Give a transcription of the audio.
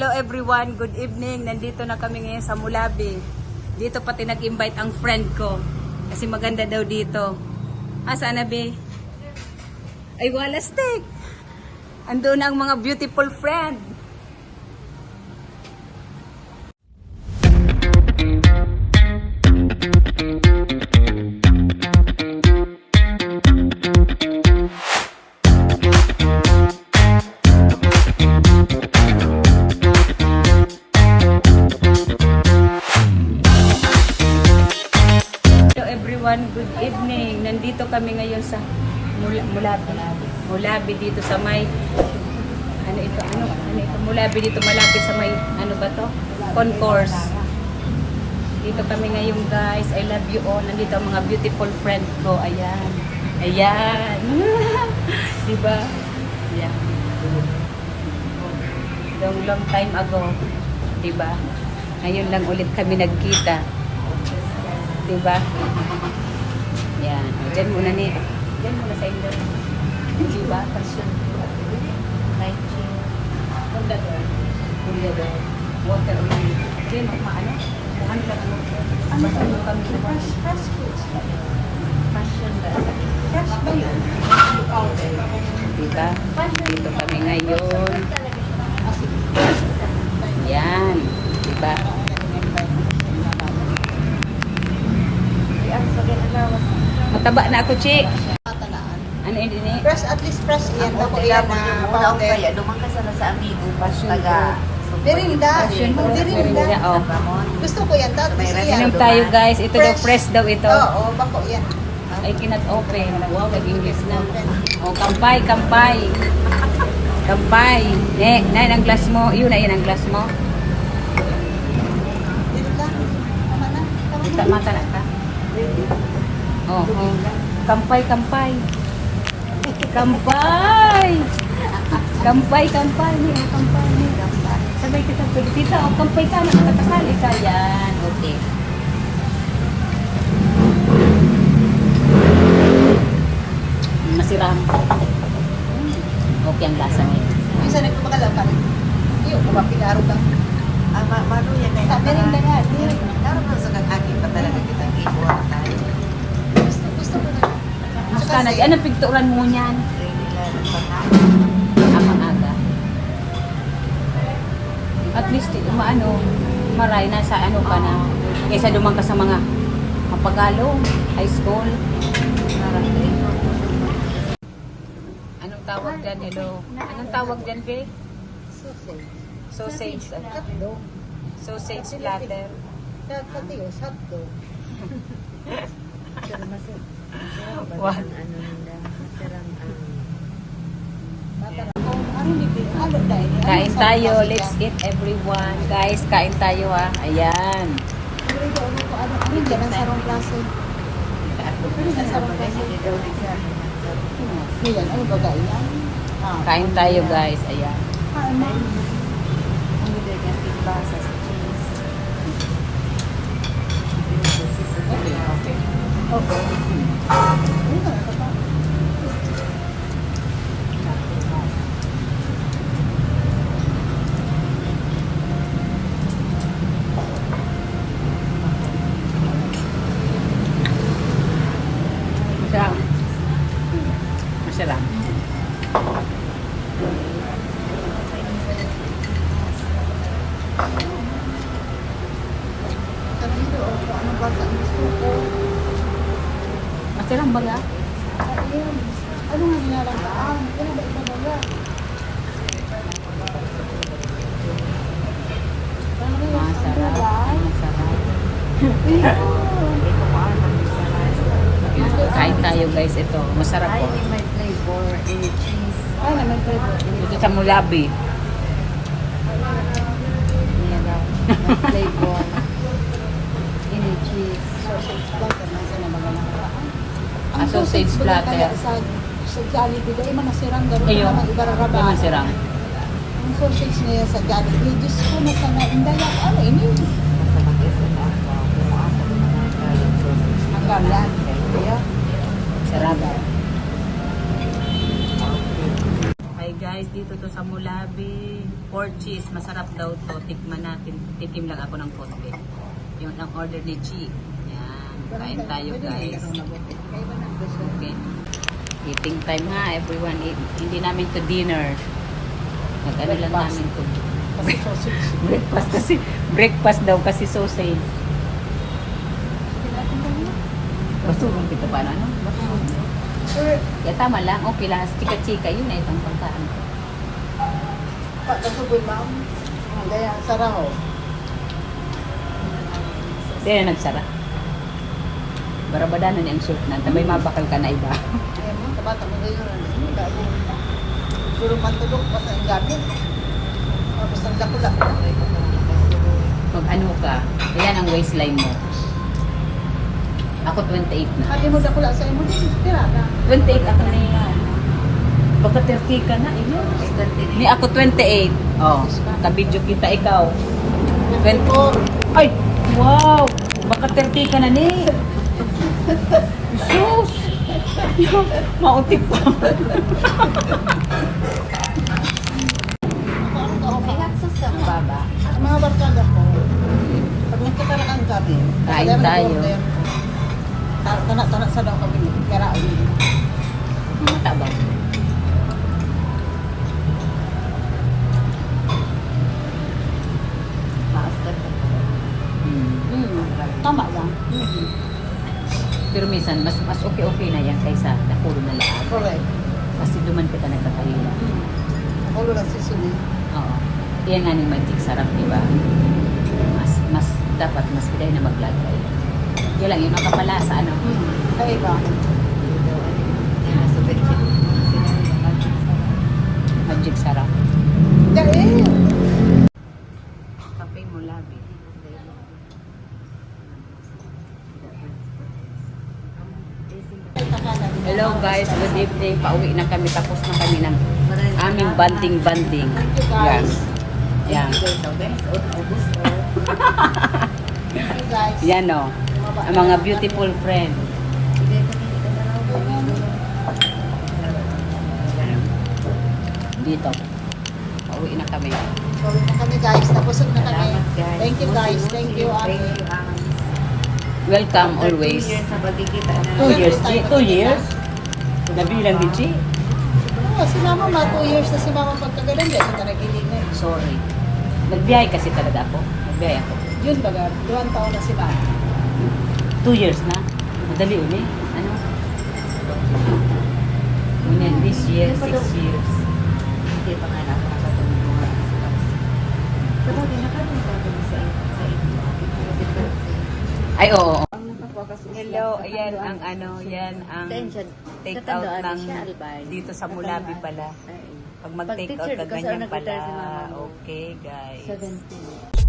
Hello everyone, good evening. Nandito na kami ngayon sa Mulabi. Dito pati nag-invite ang friend ko. Kasi maganda daw dito. Saan na be? Ay wala steak. Ando na ang mga beautiful friend. Good evening. Nandito kami ngayon sa Mulabi dito sa may ano ito Mulabi dito malapit sa may ano ba to? Concourse. Dito kami ngayon guys. I love you all. Nandito ang mga beautiful friend ko. Ayan. Ayan. Diba? Ayan. Long time ago. Diba? Ngayon lang ulit kami nagkita. Diba? Yan. Diyan muna ni. Diyan muna sa inyo. Diba? Passion. Lychee. Fundador. Fundador. Water oil. Diyan mo maano? Ano lang mo? Ano kami? Fresh fruits. Passion ba? Fresh ba yun? Diba? Dito kami ngayon. Yan. Diba? Mataba na ako, Chi. Ano yun din eh? Fresh, at least fresh yan. Ako yan na powder. Kaya dumang ka sana sa amigo. Taga. Merinda. Merinda. Oh. Gusto ko yan. Tapos yan. Inom tayo guys. Ito daw fresh daw ito. Oo, bako yan. I cannot open. Wow, nag-English na. Oh, kampay, kampay. Kampay. Nain ang glass mo. Yun na yun ang glass mo. Dito ka. Tama na. Kita mata na ka. Oh, oh. Kampay, kampay. Kampay. Kampay, kampay. Kampay. Sabay kita tita, oh, kampay ka na katakali ka yan. Okay. Masiram. Okay ang lasa niya. Yung sa nagpapakalapan. Yung kapapilaro ka. Mano yan kaya. Sa merinda nga. Naroon na sa kag-akin pa talaga kitang kibuha tayo. Gusto ko na. Mas ka na, anong pigturan mo niyan? Amang aga. At least, maano, maray na sa ano ka na. Kaysa dumang ka sa mga mapagalo, high school. Anong tawag dyan, hello? Anong tawag dyan, be? Sausage. Hotdog. Sausage platter. Sa tiyo, hotdog. What? Kain tayo. Let's eat everyone. Guys, kain tayo ha. Ayan. Ano dyan ang sarong klase? Ang sarong klase. Yan, ano ba gaya yan? Kain tayo guys. Ayan. Okay. Masarap. Masarap. Ano ba sa gusto ko? Masarap ba nga? Ayun. Ano nga nilalang? Ano ba ito ba? Masarap. Masarap. Kain tayo guys. Ito. Masarap po. May flavor, any cheese. Ay, naman flavor. Ito sa Mulabi. Niya daw. May flavor. Any cheese. Sausage platter. Nasa na magalang karaan. Ah, sausage platter. Sa Jollibee, dahil manasirang gano'n Ayun. naman ibararaba. Ayun, masarap. Ang sausage niya sa Jollibee, Diyos ko, nasa na, hindi ako, ano, ini. Basta mag-isa na ako. Kung ako naman ang sausage. Ang galan. Kaya, Sarap. Okay. Hi Hi guys, dito to sa Mulabi. Pork cheese, masarap daw to. Tikman natin. Tikim lang ako ng konti. Yung ang order ni Chi. Yan, kain tayo guys. Okay. Eating time ha, everyone. Hindi namin to dinner. Nag-ano lang namin to. Breakfast daw kasi sausage. Basurong kita pa na, ano? Kaya tama lang, okay lang. Chika-chika, yun na itong pagkaan. Pak, nasuboy ma'am. Gaya, saraho. Sino nagsara? Barabadanan niya ang shirt na. Tabay mabakal ka na iba. Ay mo, kabata mo gayon. Dahil puro matulog pa sa gamit. Tapos ang dakula. Pag ano ka, ayan ang waistline mo. Ako 28 na. Sabi mo dakula sa imo din. Tira na. 28 ako na yan. Baka 30 ka na, iyo. Ni ako 28. Oh, kabidyo kita ikaw. 24. Ay, wow! Baka 30 ka na ni. Sus! Mautip pa. May access ka baba. Ang mga barkada ko, pag nagkakaraan kami, Kain kaya tayo. nag-order. Tanak-tanak sa daw kami, kaya Mata ba? Maastan ka. Tama lang. Pero minsan, mas okay na yan kaysa nakulo na lahat. Correct. Kasi duman ka nagkakahila. Nakulo lang si Suni. Oo. Yan nga ni magic sarap, di ba? Mas dapat mas piday na maglagay. Yan lang, yung nakapalasa, ano? Kaya ba? Magic sarap. Kaya Kape mo labi. Hello guys, good evening. Pauwi na kami. Tapos na kami ng aming banding-banding. Yan. Yan. guys. Yan o. Ang mga beautiful friend. Dito. Pauwi na kami. Gawin na kami guys. Tapos na kami. Salamat, guys. Thank you guys. Thank you. Thank you, Ang. Welcome always. 2 years na pagkikita na. 2 years, Chi? 2 years? Nabilang din, Chi? Oh, si mama ma, 2 years na si mama pagkagalan. Diyan sa tanagiling na. Sorry. Nagbiyahe kasi talaga ako. Nagbiyahe ako. Yun baga, 2 taon na si mama. 2 years na. Madali uli. Ano? Ngunyan, this year, 6 years. Hindi pa nga nakakatulong mo nga sa taas. Sa bagay, nakatulong ka din sa inyo. Ay, oo. Hello, ayan ang ano, yan ang take out ng dito sa Mulabi pala. Pag mag-take out ka, ganyan pala. Okay, guys. 17.